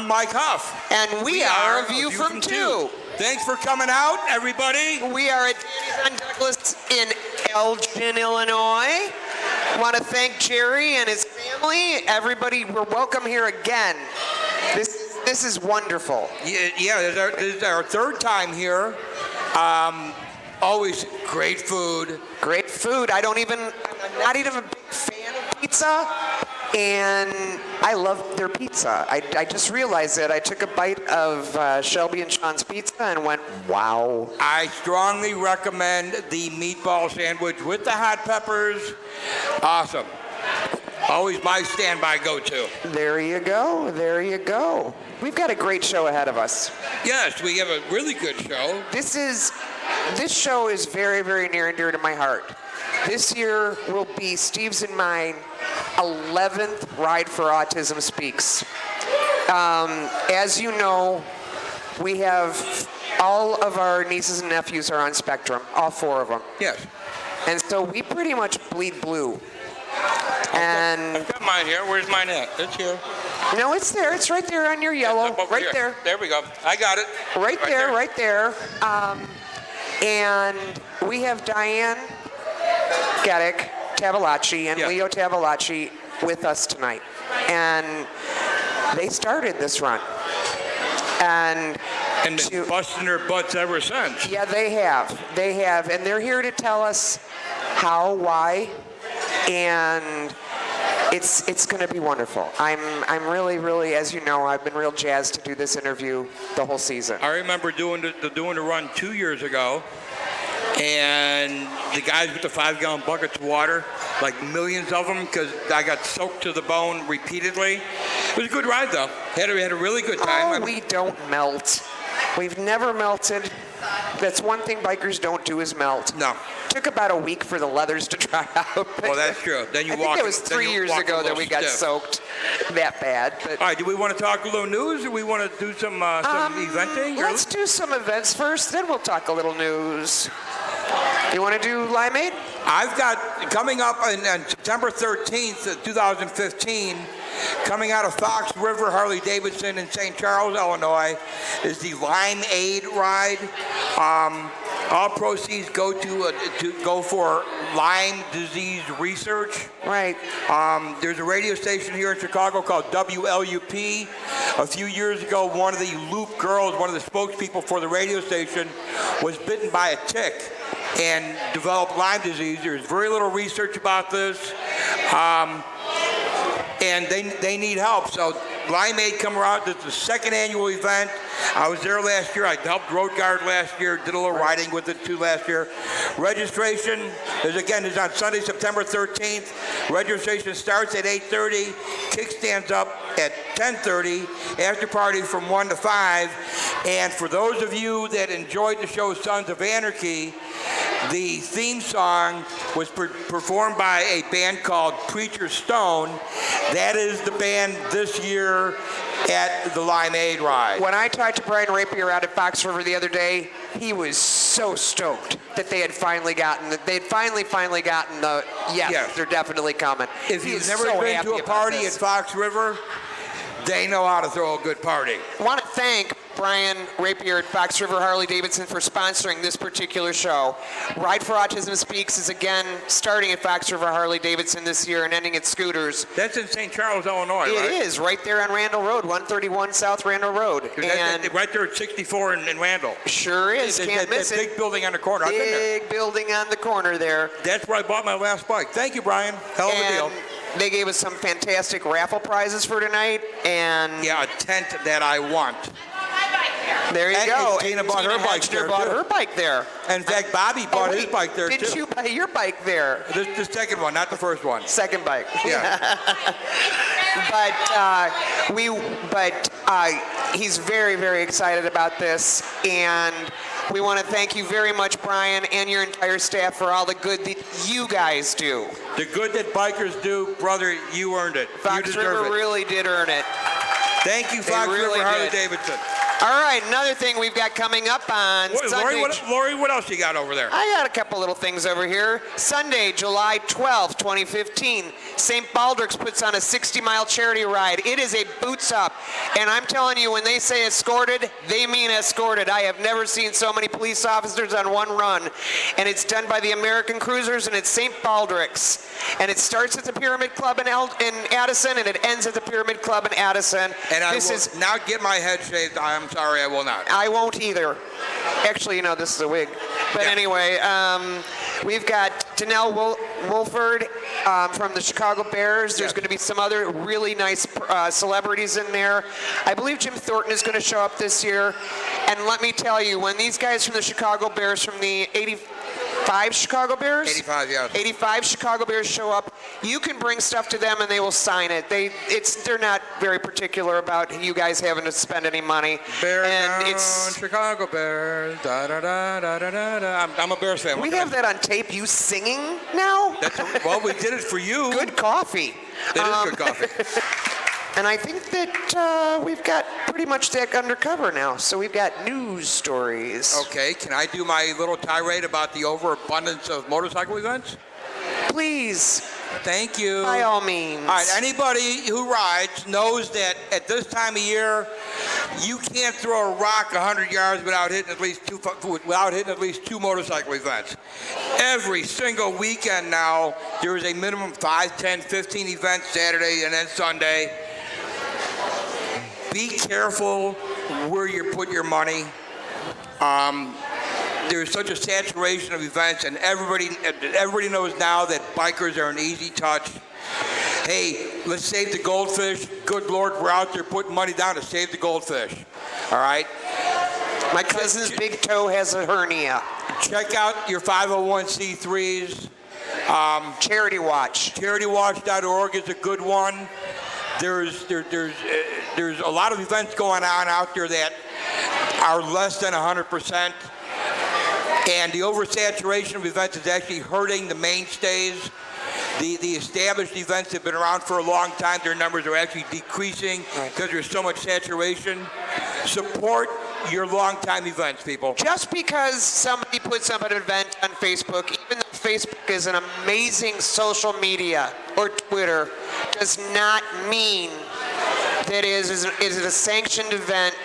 I'm Mike Huff. And we are A View from Two. Thanks for coming out, everybody. We are at Danny's on Douglas in Elgin, Illinois. Want to thank Jerry and his family. Everybody, we're welcome here again. This is wonderful. Yeah, this is our third time here. Always great food. Great food. I'm not even a big fan of pizza, and I love their pizza. I just realized that I took a bite of Shelby and Sean's pizza and went, wow. I strongly recommend the meatball sandwich with the hot peppers. Awesome. Always my standby go-to. There you go. There you go. We've got a great show ahead of us. Yes, we have a really good show. This show is very, very near and dear to my heart. This year will be Steve's and mine 11th Ride for Autism Speaks. As you know, we have all of our nieces and nephews are on spectrum, all four of them. Yes. And so we pretty much bleed blue. And I've got mine here. Where's mine at? It's here. No, it's there. It's right there on your yellow. Right there. There we go. I got it. Right there. And we have Diane Gedik, Tavolacci, and Leo Tavolacci with us tonight. And they started this run. And they've busting their butts ever since. Yeah, they have. And they're here to tell us how, why, and it's going to be wonderful. I'm really, as you know, I've been real jazzed to do this interview the whole season. I remember doing the run 2 years ago, and the guys with the 5-gallon buckets of water, like millions of them, because I got soaked to the bone repeatedly. It was a good ride, though. Had a really good time. Oh, we don't melt. We've never melted. That's one thing bikers don't do is melt. No. Took about a week for the leathers to dry out. Well, that's true. Then you I think it was 3 years ago that we got soaked that bad. But all right, do we want to talk a little news, or we want to do some eventing? Let's do some events first, then we'll talk a little news. You want to do Limeade? I've got, coming up on September 13th, 2015, coming out of Fox River Harley Davidson in St. Charles, Illinois, is the Limeade ride. All proceeds go to for Lyme disease research. Right. There's a radio station here in Chicago called WLUP. A few years ago, one of the Loop girls, one of the spokespeople for the radio station, was bitten by a tick and developed Lyme disease. There's very little research about this. And they need help. So Limeade come around. It's the second annual event. I was there last year. I helped Road Guard last year. Did a little riding with it too last year. Registration is on Sunday, September 13th. Registration starts at 8:30. Kickstands up at 10:30. After party from 1 to 5. And for those of you that enjoyed the show Sons of Anarchy, the theme song was performed by a band called Preacher Stone. That is the band this year at the Limeade ride. When I talked to Brian Rapier out at Fox River the other day, he was so stoked that they had finally gotten the yes, they're definitely coming. If you've never been to a party at Fox River, they know how to throw a good party. I want to thank Brian Rapier at Fox River Harley Davidson for sponsoring this particular show. Ride for Autism Speaks is again starting at Fox River Harley Davidson this year and ending at Scooters. That's in St. Charles, Illinois, right? It is, right there on Randall Road, 131 South Randall Road. And right there at 64 in Randall. Sure is, can't miss it. Big building on the corner. I've been there. Big building on the corner there. That's where I bought my last bike. Thank you, Brian. Hell of a deal. They gave us some fantastic raffle prizes for tonight, and a tent that I want. There you go. Tina bought her bike there. Her bike there. In fact, Bobby bought his bike there too. Didn't you buy your bike there? The second one, not the first one. Second bike. Yeah. but he's very, very excited about this, and we want to thank you very much, Brian, and your entire staff for all the good that you guys do. The good that bikers do, brother, you earned it. Fox River really did earn it. Thank you, Fox River Harley Davidson. All right, another thing we've got coming up on Sunday. Laurie, what else you got over there? I got a couple little things over here. Sunday, July 12th, 2015, St. Baldrick's puts on a 60-mile charity ride. It is a boots up. And I'm telling you, when they say escorted, they mean escorted. I have never seen so many police officers on one run. And it's done by the American Cruisers, and it's St. Baldrick's. And it starts at the Pyramid Club in Addison, and it ends at the Pyramid Club in Addison. And I will not get my head shaved. I'm sorry, I will not. I won't either. Actually, this is a wig. But anyway, we've got Danelle Wolford from the Chicago Bears. There's going to be some other really nice celebrities in there. I believe Jim Thornton is going to show up this year. And let me tell you, when these guys from the Chicago Bears, from the 85 Chicago Bears? 85, yes. 85 Chicago Bears show up. You can bring stuff to them and they will sign it. They're not very particular about you guys having to spend any money. Bear and down, Chicago Bears. Da, da, da, da, da, da. I'm a Bears fan. We have that on tape. You singing now? Well, we did it for you. Good coffee. That is good coffee. And I think that we've got pretty much that undercover now. So we've got news stories. Okay, can I do my little tirade about the overabundance of motorcycle events? Please. Thank you. By all means. All right, anybody who rides knows that at this time of year, you can't throw a rock 100 yards without hitting at least two motorcycle events. Every single weekend now, there is a minimum 5, 10, 15 events Saturday and then Sunday. Be careful where you put your money. There's such a saturation of events, and everybody knows now that bikers are an easy touch. Hey, let's save the goldfish. Good Lord, we're out there putting money down to save the goldfish. All right? My cousin's big toe has a hernia. Check out your 501c3s. Charity Watch. CharityWatch.org is a good one. There's a lot of events going on out there that are less than 100%. And the oversaturation of events is actually hurting the mainstays. The established events have been around for a long time. Their numbers are actually decreasing because there's so much saturation. Support your long-time events, people. Just because somebody puts up an event on Facebook, even though Facebook is an amazing social media, or Twitter, does not mean that it is a sanctioned event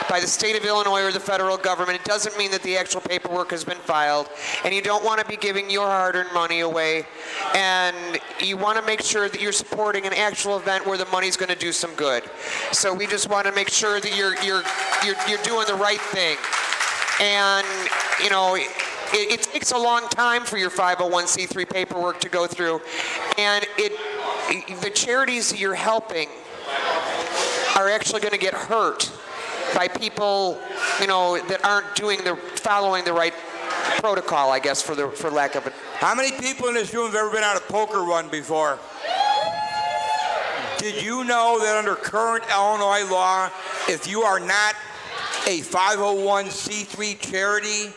by the state of Illinois or the federal government. It doesn't mean that the actual paperwork has been filed, and you don't want to be giving your hard-earned money away, and you want to make sure that you're supporting an actual event where the money's going to do some good. So we just want to make sure that you're doing the right thing. And it takes a long time for your 501c3 paperwork to go through, and the charities that you're helping are actually going to get hurt by people, that aren't following the right protocol, I guess, for lack of it. How many people in this room have ever been on a poker run before? Did you know that under current Illinois law, if you are not a 501c3 charity,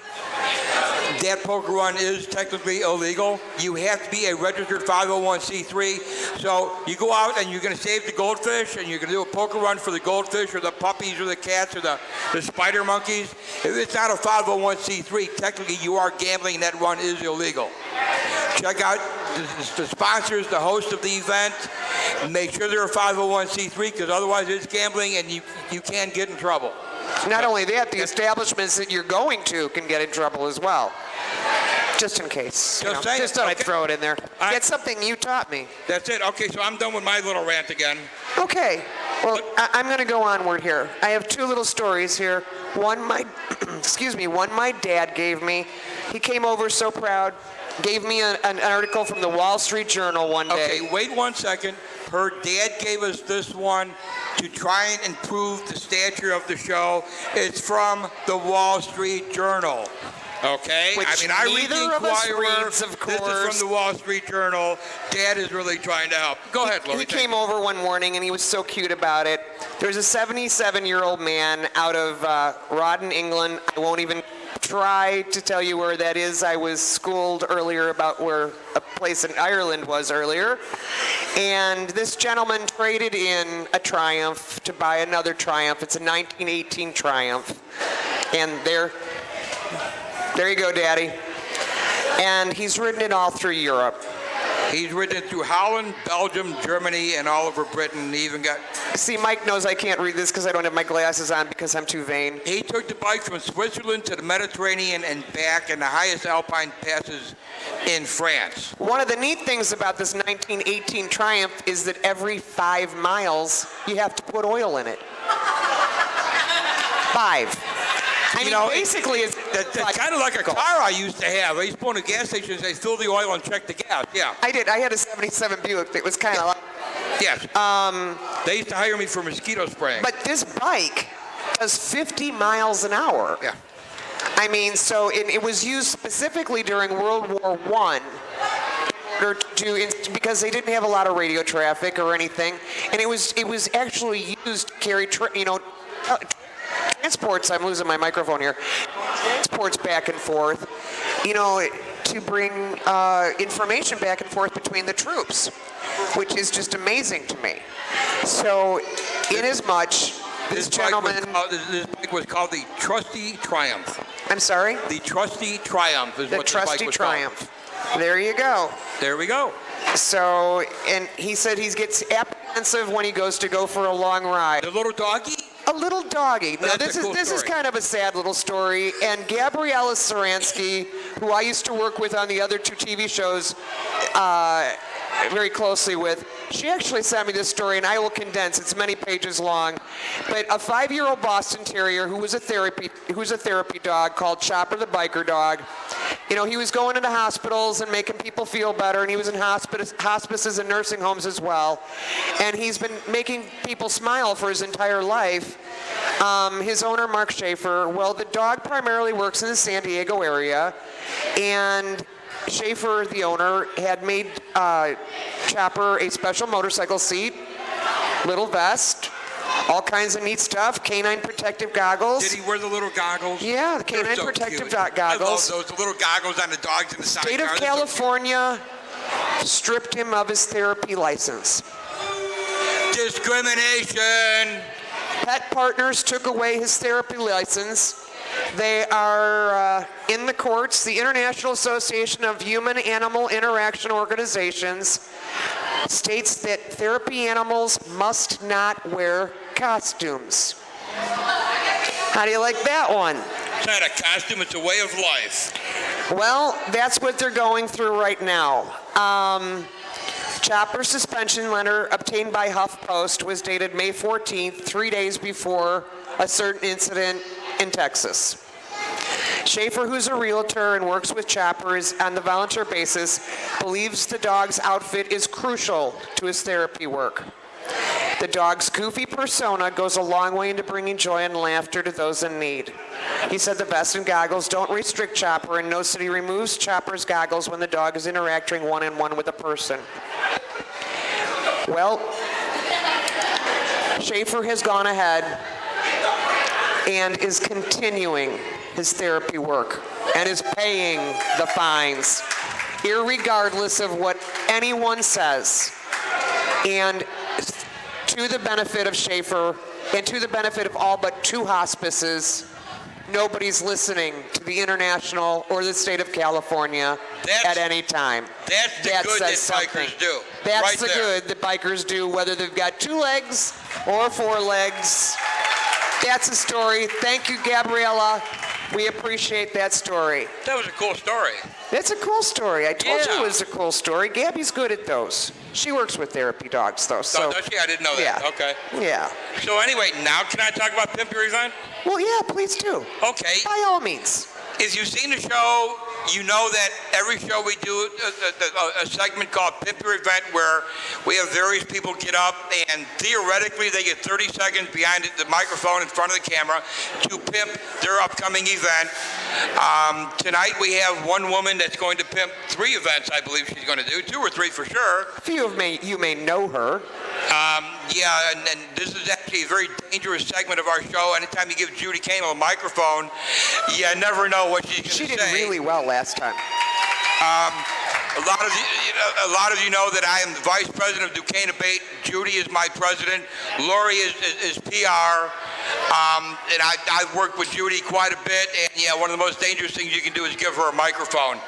that poker run is technically illegal. You have to be a registered 501c3. So you go out and you're going to save the goldfish, and you're going to do a poker run for the goldfish or the puppies or the cats or the spider monkeys. If it's not a 501c3, technically you are gambling, and that run is illegal. Check out the sponsors, the host of the event. Make sure they're a 501c3, because otherwise it's gambling and you can get in trouble. Not only that, the establishments that you're going to can get in trouble as well. Just in case. Just thought I'd throw it in there. That's something you taught me. That's it. Okay, so I'm done with my little rant again. Okay. Well, I'm going to go onward here. I have two little stories here. One my dad gave me. He came over so proud. Gave me an article from the Wall Street Journal one day. Okay, wait 1 second. Her dad gave us this one to try and improve the stature of the show. It's from the Wall Street Journal. Okay? Which I read the Inquirer. Reads, of This course. is from the Wall Street Journal. Dad is really trying to help. Go ahead, Laurie. He came over one morning, and he was so cute about it. There's a 77-year-old man out of Rawdon, England. I won't even try to tell you where that is. I was schooled earlier about where a place in Ireland was earlier. And this gentleman traded in a Triumph to buy another Triumph. It's a 1918 Triumph. And there you go, Daddy. And he's ridden it all through Europe. He's ridden through Holland, Belgium, Germany, and all over Britain. He even got... See, Mike knows I can't read this because I don't have my glasses on because I'm too vain. He took the bike from Switzerland to the Mediterranean and back in the highest alpine passes in France. One of the neat things about this 1918 Triumph is that every 5 miles, you have to put oil in it. 5. I mean, basically, it's kind of like a car I used to have. I used to go to a gas station and say, fill the oil and check the gas. Yeah. I did. I had a 77 Buick that was kind of like... Yes. They used to hire me for mosquito spraying. But this bike does 50 miles an hour. Yeah. I mean, so it was used specifically during World War I because they didn't have a lot of radio traffic or anything, and it was actually used to carry transports. I'm losing my microphone here. Transports back and forth, to bring information back and forth between the troops, which is just amazing to me. So, inasmuch this gentleman, this bike was called the Trusty Triumph. I'm sorry. The Trusty Triumph is the what the Trusty bike was Triumph. called. There you go. There we go. So, and he said he gets apprehensive when he goes to go for a long ride. The little doggy? A little doggy. Now, That's a cool this is story. kind of a sad little story. And Gabriella Saransky, who I used to work with on the other 2 TV shows very closely with, she actually sent me this story, and I will condense. It's many pages long. But a 5-year-old Boston Terrier who's a therapy dog called Chopper the Biker Dog. He was going into hospitals and making people feel better, and he was in hospices and nursing homes as well. And he's been making people smile for his entire life. His owner, Mark Schaefer, well, the dog primarily works in the San Diego area, and Schaefer, the owner, had made Chopper a special motorcycle seat, little vest, all kinds of neat stuff, canine protective goggles. Did he wear the little goggles? Yeah, the canine so protective cute. goggles. I love those little goggles on the dogs in the side. State of California stripped him of his therapy license. Discrimination. Pet Partners took away his therapy license. They are in the courts. The International Association of Human-Animal Interaction Organizations states that therapy animals must not wear costumes. How do you like that one? It's not a costume, it's a way of life. Well, that's what they're going through right now. Chopper's suspension letter obtained by HuffPost was dated May 14th, 3 days before a certain incident in Texas. Schaefer, who's a realtor and works with Chopper on the volunteer basis, believes the dog's outfit is crucial to his therapy work. The dog's goofy persona goes a long way into bringing joy and laughter to those in need. He said the vest and goggles don't restrict Chopper and notes that he removes Chopper's goggles when the dog is interacting one-on-one with a person. Well, Schaefer has gone ahead and is continuing his therapy work and is paying the fines, irregardless of what anyone says. And to the benefit of Schaefer and to the benefit of all but 2 hospices, nobody's listening to the international or the state of California at any time. That's the good that bikers do. That's the good that bikers do, whether they've got 2 legs or 4 legs. That's a story. Thank you, Gabriella. We appreciate that story. That was a cool story. That's a cool story. I told you Yeah. it was a cool story. Gabby's good at those. She works with therapy dogs, though. So, does she? I didn't know that. yeah. Okay. Yeah. So anyway, now can I talk about Pimp Your Event? Well, yeah, please do. Okay. By all means. If you've seen the show, you know that every show we do a segment called Pimp Your Event where we have various people get up and theoretically they get 30 seconds behind the microphone in front of the camera to pimp their upcoming event. Tonight we have one woman that's going to pimp 3 events, I believe she's going to do, 2 or 3 for sure. A few of you may know her. Yeah, and this is actually a very dangerous segment of our show. Anytime you give Judy Kane a microphone, you never know what she's going to say. She did really well last time. A lot of you know that I am the vice president of Duquesne Abate. Judy is my president. Laurie is PR. And I've worked with Judy quite a bit, and yeah, one of the most dangerous things you can do is give her a microphone.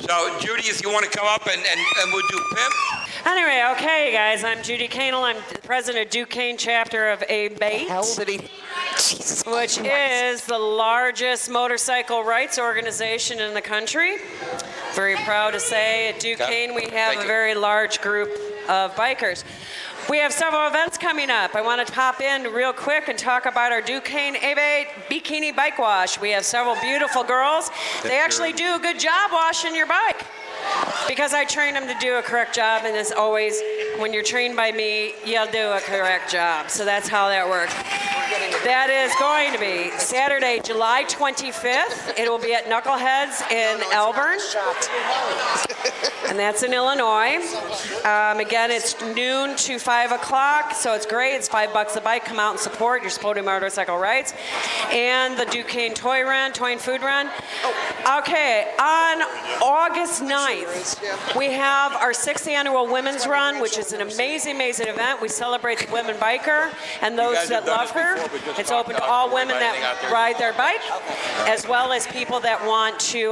So, Judy, if you want to come up and we'll do Pimp. Anyway, okay, guys, I'm Judy Canel. I'm the president of Duquesne chapter of ABATE, Hell did he? Jesus which is the largest motorcycle rights organization in the country. Very proud to say at Duquesne we have a very large group of bikers. We have several events coming up. I want to pop in real quick and talk about our Duquesne ABATE Bikini Bike Wash. We have several beautiful girls. They actually do a good job washing your bike, because I train them to do a correct job, and as always, when you're trained by me, you'll do a correct job. So that's how that works. That is going to be Saturday, July 25th. It will be at Knuckleheads in Elgin, and that's in Illinois. Again, it's noon to 5 o'clock, so it's great. It's $5 a bike. Come out and support. You're supporting motorcycle rights. And the Duquesne Toy and Food Run. Okay, on August 9th, we have our 6th annual Women's Run, which is an amazing, amazing event. We celebrate the women biker and those that love her. It's open to all women that ride their bike, as well as people that want to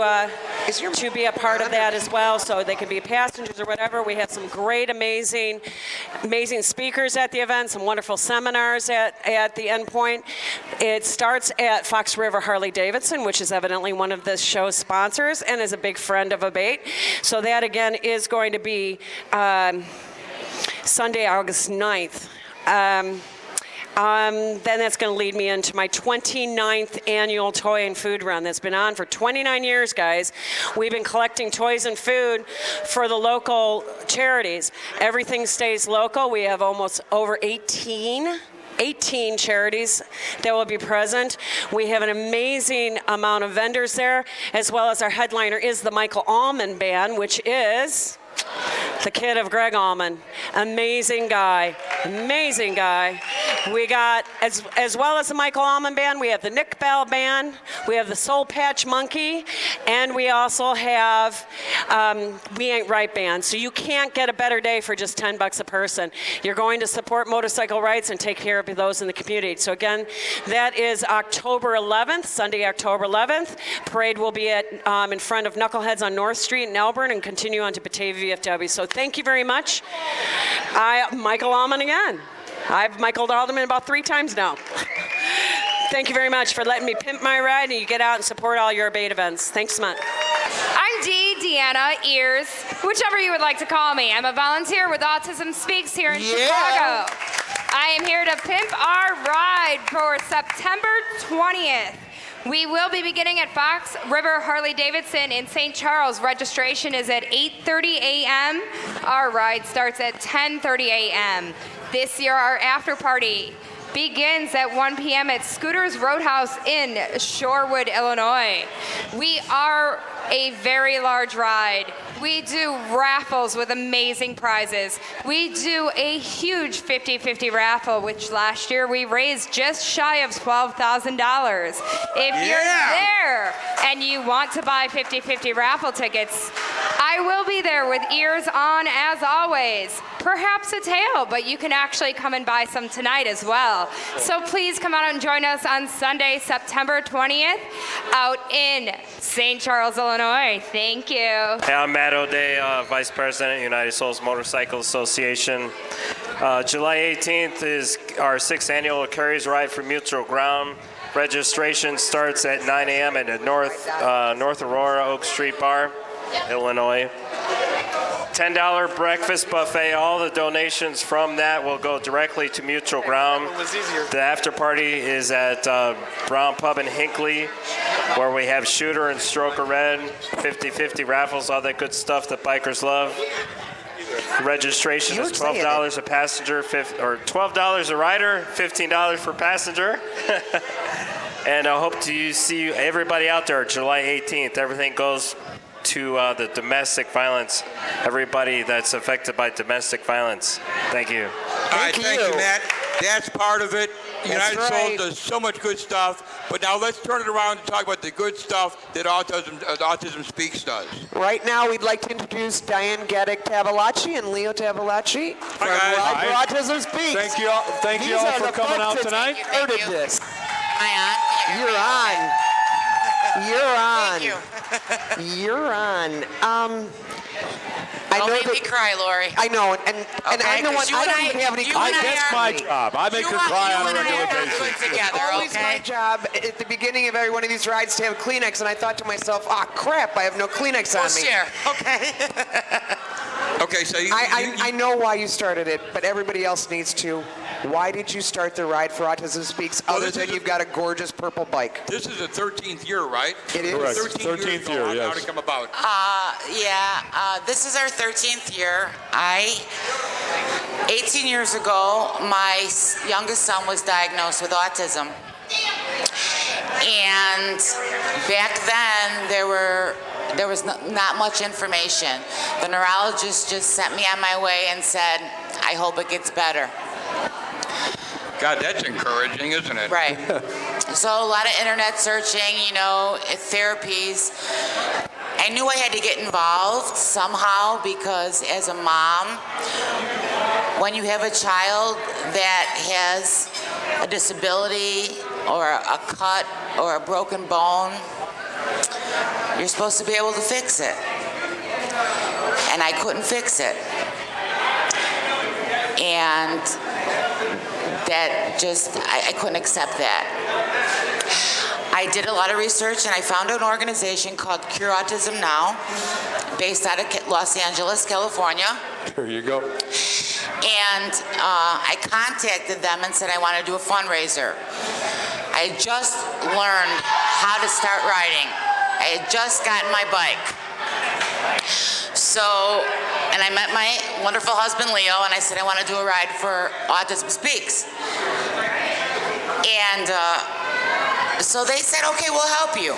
be a part of that as well. So they can be passengers or whatever. We have some great, amazing speakers at the event, some wonderful seminars at the end point. It starts at Fox River Harley Davidson, which is evidently one of this show's sponsors and is a big friend of ABATE. So that, again, is going to be Sunday, August 9th. Then that's going to lead me into my 29th annual Toy and Food Run that's been on for 29 years, guys. We've been collecting toys and food for the local charities. Everything stays local. We have almost over 18 charities that will be present. We have an amazing amount of vendors there, as well as our headliner is the Michael Allman Band, which is the kid of Greg Allman. Amazing guy. We got, as well as the Michael Allman Band, we have the Nick Bell Band, we have the Soul Patch Monkey, and we also have We Ain't Right Band. So you can't get a better day for just $10 a person. You're going to support motorcycle rights and take care of those in the community. So again, that is October 11th, Sunday, October 11th. Parade will be at in front of Knuckleheads on North Street in Elgin and continue on to Batavia VFW. So thank you very much. Michael Allman again. I've Michaeled Alderman about 3 times now. Thank you very much for letting me pimp my ride, and you get out and support all your ABATE events. Thanks so much. I'm Deanna, Ears, whichever you would like to call me. I'm a volunteer with Autism Speaks here in Chicago. I am here to pimp our ride for September 20th. We will be beginning at Fox River Harley Davidson in St. Charles. Registration is at 8:30 a.m. Our ride starts at 10:30 a.m. This year, our after party begins at 1 p.m. at Skooters Roadhouse in Shorewood, Illinois. We are a very large ride. We do raffles with amazing prizes. We do a huge 50-50 raffle, which last year we raised just shy of $12,000. If you're there and you want to buy 50-50 raffle tickets, I will be there with ears on as always. Perhaps a tail, but you can actually come and buy some tonight as well. So please come out and join us on Sunday, September 20th, out in St. Charles, Illinois. Thank you. Hey, I'm Matt O'Day, Vice President, United Souls Motorcycle Association. July 18th is our 6th annual Carries Ride for Mutual Ground. Registration starts at 9 a.m. at the North Aurora Oak Street Bar, Illinois. $10 breakfast buffet. All the donations from that will go directly to Mutual Ground. The after party is at Brown Pub in Hinckley, where we have Shooter and Stroker Red, 50-50 raffles, all that good stuff that bikers love. Registration is $12 a passenger, or $12 a rider, $15 per passenger. And I hope to see everybody out there July 18th. Everything goes to the domestic violence, everybody that's affected by domestic violence. Thank you. All right, thank you, Matt. That's part of it. United Souls does so much good stuff, but now let's turn it around and talk about the good stuff that Autism Speaks does. Right now, we'd like to introduce Diane Gedik Tavalocci and Leo Tavalocci from Hi, guys. Autism Speaks. Thank you all for coming out tonight. These are the folks that started this. I on? You're on. Thank you. You're on. I Don't know make me cry, Lori. I know, and I know what. You I and don't even have any. you I and that's are- my job. I make her cry on a regular basis. Good together, Always my okay? job at the beginning of every one of these rides to have Kleenex, and I thought to myself, "Ah, crap! I have no Kleenex We'll on me." share, okay? Okay, so I know why you started it, but everybody else needs to. Why did you start the Ride for Autism Speaks, Well, other this than is a- you've got a gorgeous purple bike? this is the 13th year, right? It is. Correct. 13th 13th year, year, How yes. did it come about? This is our 13th year. 18 years ago, my youngest son was diagnosed with autism. And back then, there was not much information. The neurologist just sent me on my way and said, I hope it gets better. God, that's encouraging, isn't it? Right. So a lot of internet searching, therapies. I knew I had to get involved somehow because as a mom, when you have a child that has a disability or a cut or a broken bone, you're supposed to be able to fix it. And I couldn't fix it. And that just, I couldn't accept that. I did a lot of research and I found an organization called Cure Autism Now, based out of Los Angeles, California. There you go. And I contacted them and said I want to do a fundraiser. I had just learned how to start riding. I had just gotten my bike. So, and I met my wonderful husband, Leo, and I said, I want to do a ride for Autism Speaks. And so they said, okay, we'll help you.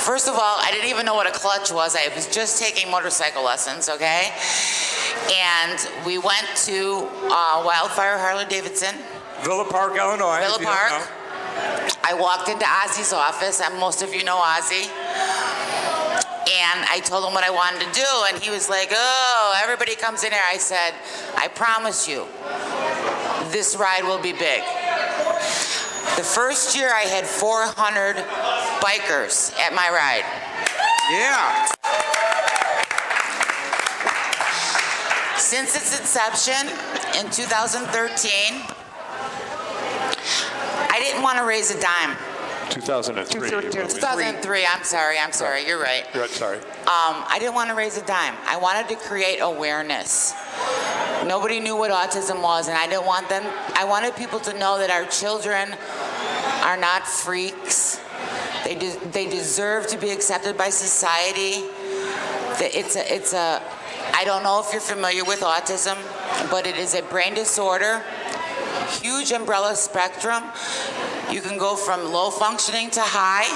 First of all, I didn't even know what a clutch was. I was just taking motorcycle lessons, okay? And we went to Wildfire Harley Davidson. Villa Park, Illinois. Villa Park. I walked into Ozzy's office, and most of you know Ozzy. And I told him what I wanted to do, and he was like, oh, everybody comes in here. I said, I promise you, this ride will be big. The first year I had 400 bikers at my ride. Yeah. Since its inception in 2013, I didn't want to raise a dime. 2003. 2003, I'm sorry, you're right. Right, sorry. I didn't want to raise a dime. I wanted to create awareness. Nobody knew what autism was, and I wanted people to know that our children are not freaks. They deserve to be accepted by society. I don't know if you're familiar with autism, but it is a brain disorder, huge umbrella spectrum. You can go from low functioning to high.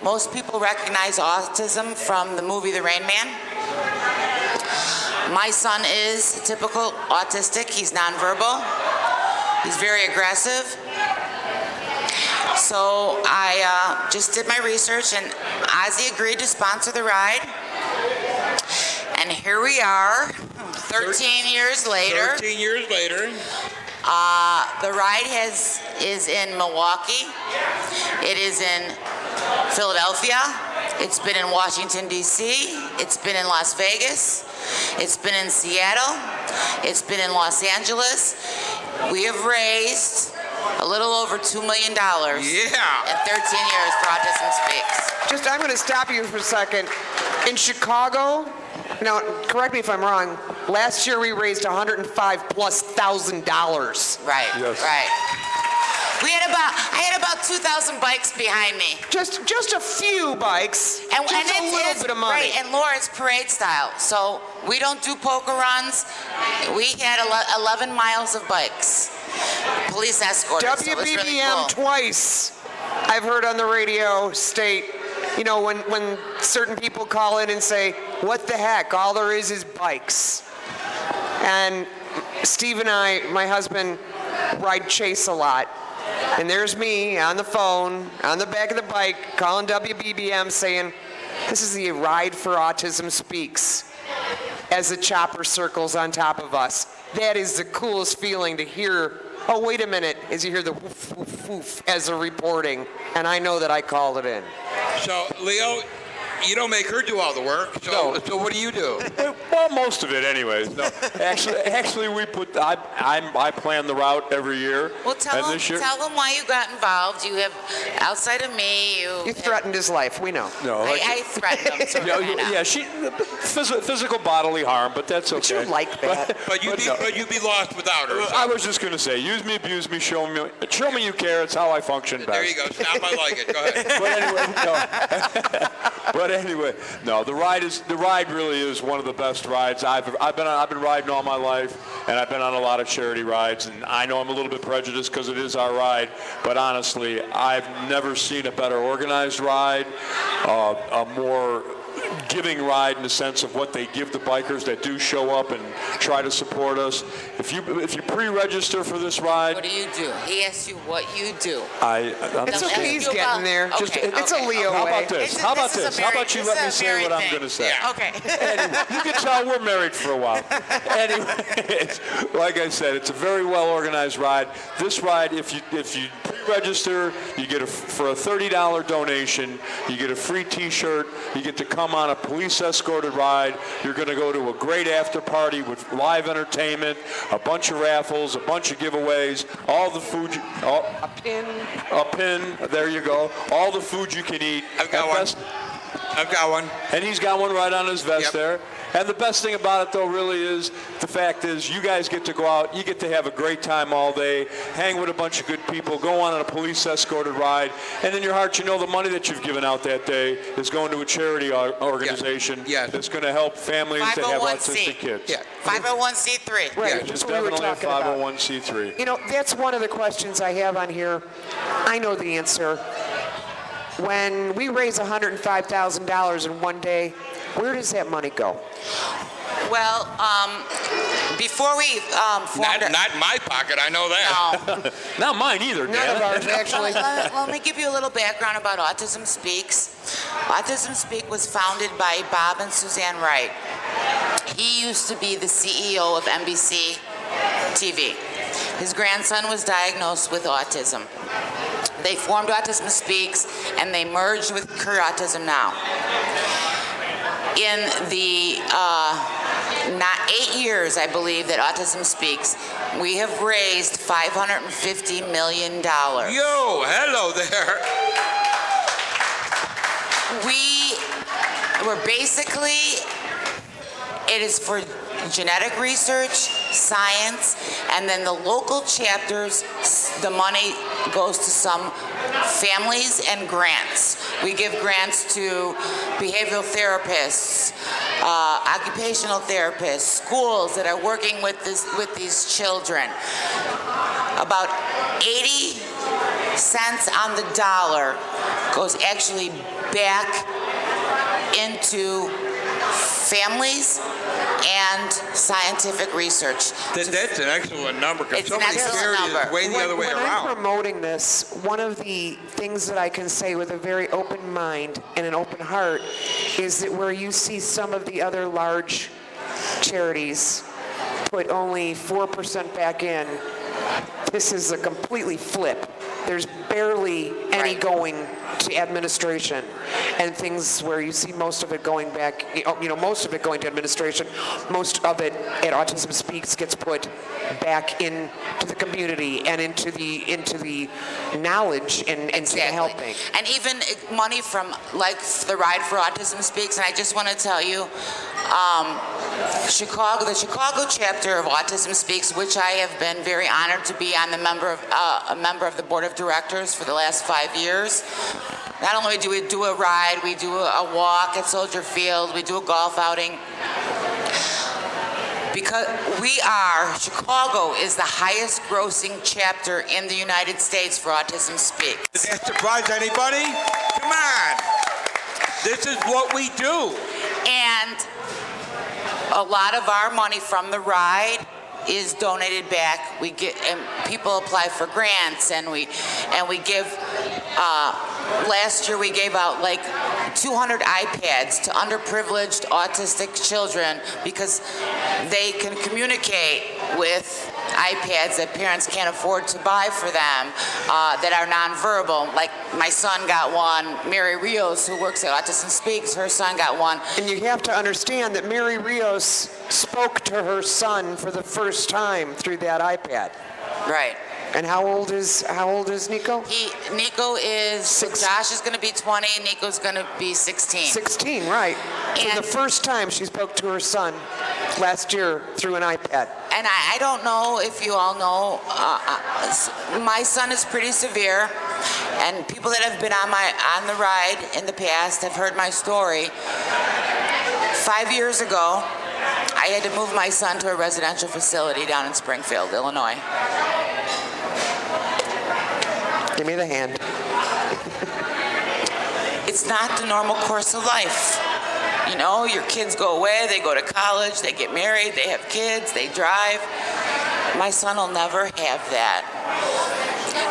Most people recognize autism from the movie The Rain Man. My son is typical autistic. He's nonverbal. He's very aggressive. So I just did my research, and Ozzy agreed to sponsor the ride. And here we are, 13 years later. 13 years later. The ride is in Milwaukee. It is in Philadelphia. It's been in Washington, D.C. It's been in Las Vegas. It's been in Seattle. It's been in Los Angeles. We have raised a little over $2 million in 13 years for Autism Speaks. I'm going to stop you for a second. In Chicago, now correct me if I'm wrong, last year we raised $105,000+. Right, Yes. right. I had about 2,000 bikes behind me. Just a few bikes, And just a little bit of money. Right, and Laura, it's parade style. So we don't do poker runs. We had 11 miles of bikes. Police escorted, so it was really WBBM cool. twice, I've heard on the radio state, when certain people call in and say, what the heck, all there is bikes. And Steve and I, my husband, ride Chase a lot. And there's me on the phone, on the back of the bike, calling WBBM saying, this is the Ride for Autism Speaks, as the chopper circles on top of us. That is the coolest feeling, to hear oh, wait a minute, as you hear the woof, woof, woof as they're reporting, and I know that I called it in. So, Leo, you don't make her do all the work. So, so what do you do? Well, most of it, anyways. No, actually, we put. I plan the route every year. Well, tell and him, this year, tell him why you got involved. You have, outside of me, You threatened his life, we know. no, like, I threatened him, sort of, kinda. yeah, physical bodily harm, but that's But okay. you like that. But you'd be lost without her. So. I was just gonna say, use me, abuse me, show me you care. It's how I function best. There you go. Stop. I like it. Go ahead. But anyway, no. The ride really is one of the best rides I've been riding all my life, and I've been on a lot of charity rides. And I know I'm a little bit prejudiced because it is our ride, but honestly, I've never seen a better organized ride, a more giving ride in the sense of what they give the bikers that do show up and try to support us. If you pre-register for this ride, What do you do? He asked you what you do. It's Don't okay, ask he's you getting about- there. okay, It's a okay, Leo okay. how way. about this? How about this? How about you let me say what I'm going to say? Yeah. Okay. Anyway, you can tell we're married for a while. Anyways, like I said, it's a very well organized ride. This ride, if you pre-register, you get for a $30 donation, you get a free T-shirt. You get to come on a police escorted ride. You're going to go to a great after party with live entertainment, a bunch of raffles, a bunch of giveaways, all the food. A pin. A pin. There you go. All the food you can eat. I've got one. I've got one. And he's got one right on his vest there. And the best thing about it, though, really is the fact is you guys get to go out, you get to have a great time all day, hang with a bunch of good people, go on a police escorted ride, and in your heart you know the money that you've given out that day is going to a charity organization that's going to help families that have autistic kids. Yeah. 501c3. Right, It's that's what we were definitely a talking about. 501c3. You know, that's one of the questions I have on here. I know the answer. When we raise $105,000 in one day, where does that money go? Well, before we formed Not in my pocket. I know that. No. Not mine either, None of Dan. ours, actually. Let me give you a little background about Autism Speaks. Autism Speak was founded by Bob and Suzanne Wright. He used to be the CEO of NBC TV. His grandson was diagnosed with autism. They formed Autism Speaks, and they merged with Cure Autism Now. In the 8 years, I believe, that Autism Speaks, we have raised $550 million. Yo, hello there. We're basically, it is for genetic research, science, and then the local chapters, the money goes to some families and grants. We give grants to behavioral therapists, occupational therapists, schools that are working with these children. About 80 cents on the dollar goes actually back into families and scientific research. That's an excellent number because It's so an many excellent charities number. is way the other way When around. I'm promoting this, one of the things that I can say with a very open mind and an open heart is that where you see some of the other large charities put only 4% back in, this is a completely flip. There's barely any Right. going to administration, and things where you see most of it going back, most of it going to administration, most of it at Autism Speaks gets put back into the community and into the knowledge and to the helping. And even money from like the Ride for Autism Speaks, and I just want to tell you, the Chicago chapter of Autism Speaks, which I have been very honored to be a member of the board of directors for the last 5 years. Not only do we do a ride, we do a walk at Soldier Field, we do a golf outing. Because Chicago is the highest grossing chapter in the United States for Autism Speaks. Does that surprise anybody? Come on. This is what we do. And a lot of our money from the ride is donated back. We get, and people apply for grants, and we give last year we gave out like 200 iPads to underprivileged autistic children because they can communicate with iPads that parents can't afford to buy for them that are nonverbal. Like my son got one, Mary Rios, who works at Autism Speaks, her son got one. And you have to understand that Mary Rios spoke to her son for the first time through that iPad. Right. And how old is Nico? Nico is, Josh is going to be 20, Nico's going to be 16. 16, right. For And- the first time she spoke to her son last year through an iPad. And I don't know if you all know, my son is pretty severe, and people that have been on the ride in the past have heard my story. 5 years ago, I had to move my son to a residential facility down in Springfield, Illinois. Give me the hand. It's not the normal course of life. You know, your kids go away, they go to college, they get married, they have kids, they drive. My son will never have that.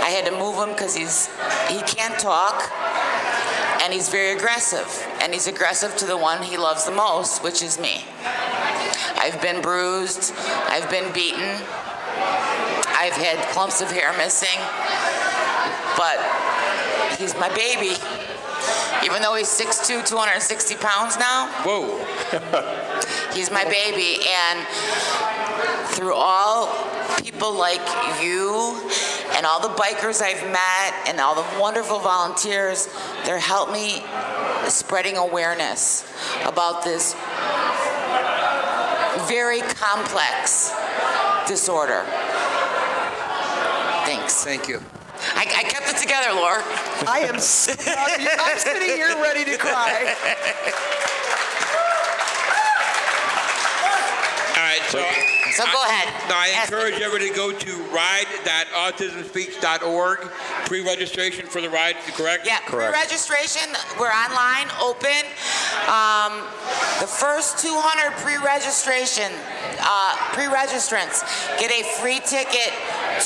I had to move him because he can't talk, and he's very aggressive. And he's aggressive to the one he loves the most, which is me. I've been bruised, I've been beaten, I've had clumps of hair missing, but he's my baby. Even though he's 6'2", 260 pounds now. Whoa. He's my baby, and through all people like you and all the bikers I've met and all the wonderful volunteers, they're helped me spreading awareness about this very complex disorder. Thanks. Thank you. I kept it together, Laura. I am so proud of you. I'm sitting here ready to cry. All right, so go ahead. Now, I Ask me. encourage everybody to go to ride.autismspeaks.org. Pre-registration for the ride, correct? Yeah, pre-registration. We're online, open. The first 200 pre-registrants get a free ticket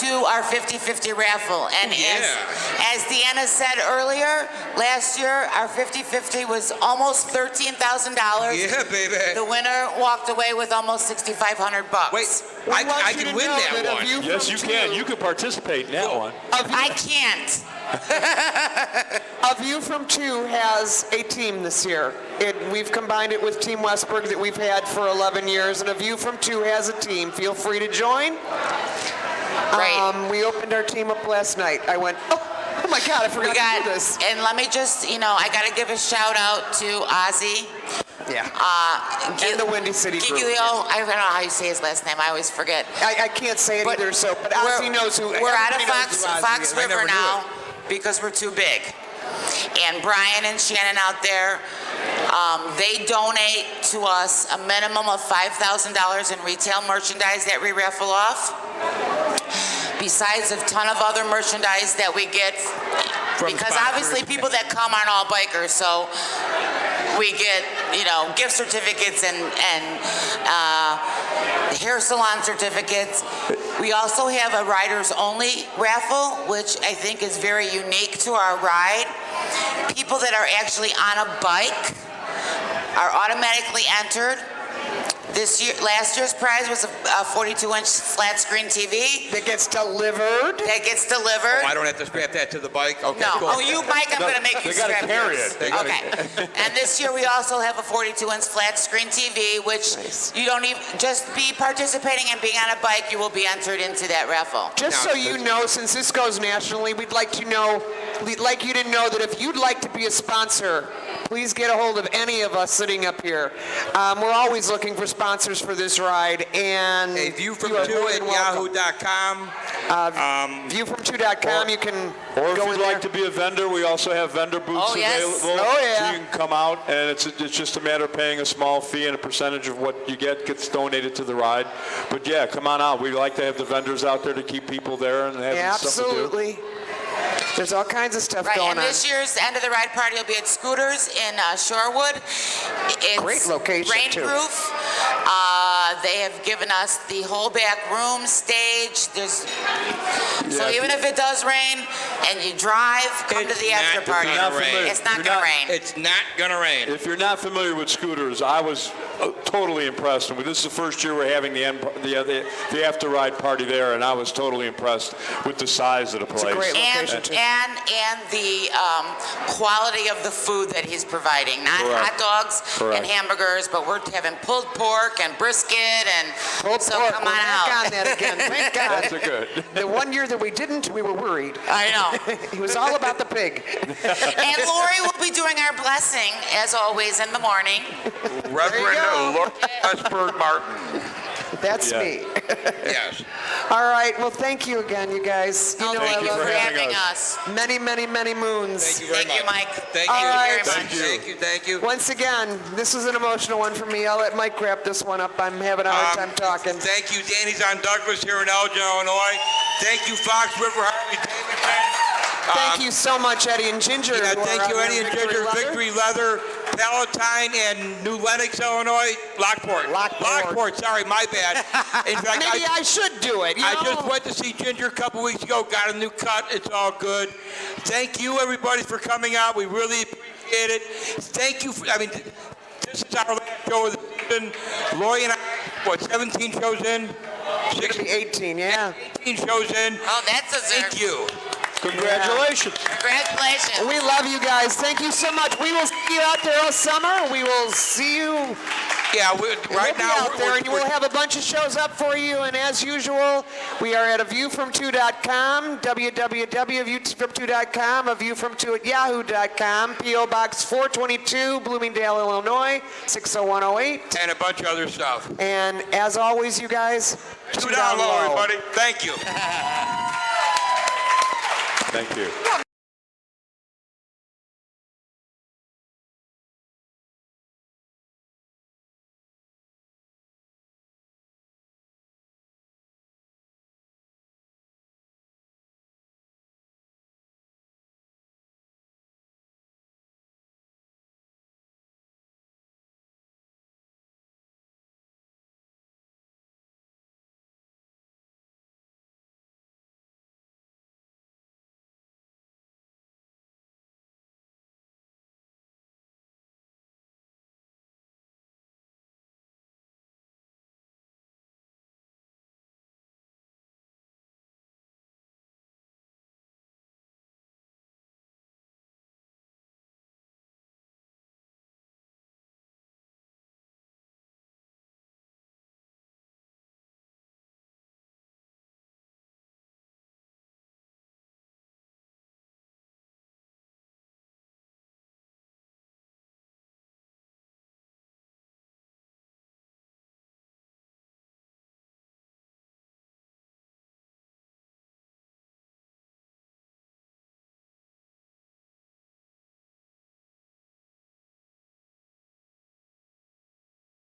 to our 50-50 raffle. And as Deanna said earlier, last year our 50-50 was almost $13,000. Yeah, baby. The winner walked away with almost $6,500. Wait, I can win that one. Yes, you can. You can participate in that one. I can't. A View from Two has a team this year. We've combined it with Team Westburg that we've had for 11 years, and A View from Two has a team. Feel free to join. Right. We opened our team up last night. I went, oh my God, I forgot to do this. And let me just, I got to give a shout out to Ozzy. Yeah. And the Windy City group. Giglio, I don't know how you say his last name. I always forget. I can't say it either, but Ozzy knows who. We're out of everybody knows who Ozzy Fox is. River now because we're too big. And Brian and Shannon out there, they donate to us a minimum of $5,000 in retail merchandise that we raffle off. Besides a ton of other merchandise that we get, because obviously people that come aren't all bikers, so we get, gift certificates and hair salon certificates. We also have a riders only raffle, which I think is very unique to our ride. People that are actually on a bike are automatically entered. Last year's prize was a 42-inch flat screen TV. That gets delivered. Oh, I don't have to strap that to the bike? Okay, No. cool. Oh, you, Mike, I'm going to make you They got to strap carry yours. it. Okay. And this year we also have a 42-inch flat screen TV, which you don't even, just be participating and being on a bike, you will be entered into that raffle. Just so you know, since this goes nationally, we'd like you to know that if you'd like to be a sponsor, please get a hold of any of us sitting up here. We're always looking for sponsors for this ride, and A View from you are Two more at than welcome. yahoo.com. Viewfrom2.com, you can Or if go you'd in like there. to be a vendor, we also have vendor booths Oh, yes. available. Oh, yeah. So you can come out, and it's just a matter of paying a small fee, and a percentage of what you get gets donated to the ride. But yeah, come on out. We like to have the vendors out there to keep people there and having stuff to do. Absolutely. There's all kinds of stuff Right, going and on. this year's end of the ride party will be at Skooters in Shorewood. It's Great location, too. rainproof. They have given us the whole back room, stage. So even if it does rain and you drive, come to the after party. It's not going to rain. It's not going to rain. If you're not familiar with Skooters, I was totally impressed. This is the first year we're having the after ride party there, and I was totally impressed with the size of the place. It's a great And, location, too. and the quality of the food that he's providing. Not hot dogs and hamburgers, but we're having pulled pork and brisket, and Pulled so pork. come We're on back out. on that again. Thank God. That's a good. The one year that we didn't, we were worried. I know. He was all about the pig. And Laurie will be doing our blessing, as always, in the morning. Reverend Lord Esper Martin. That's Yeah. me. Yes. All right. Well, thank you again, you guys. You know Thank I you love for you. having us. Many, many, many moons. Thank you very Thank you, much. Mike. Thank All you right. very much. Thank you. Thank you. Once again, this is an emotional one for me. I'll let Mike wrap this one up. I'm having a hard time talking. Thank you, Danny's on Douglas here in Elgin, Illinois. Thank you, Fox River Harley Davidson. Thank you so much, Eddie and Ginger. Yeah, who are thank out you, there Eddie in and Ginger, Leather. Victory Leather, Palatine, and New Lenox, Illinois. Lockport. Lockport. Sorry, my bad. In fact, Maybe I should do it. I just went to see Ginger a couple weeks ago, got a new cut. It's all good. Thank you, everybody, for coming out. We really appreciate it. Thank you. This is our last show of the season. Laurie and I, 17 shows in? It's going to be 18, yeah. 18 shows in. Oh, that's a Thank you. Congratulations. Congratulations. We love you guys. Thank you so much. We will see you out there all summer. We will see you Yeah, we'll right be now, out there, and we'll have a bunch of shows up for you. And as usual, we are at aviewfrom2.com, www.viewfrom2.com, aviewfrom2@yahoo.com, P.O. Box 422, Bloomingdale, Illinois, 60108. and a bunch of other stuff. And as always, you guys, Two down low, everybody. Thank you. Thank you.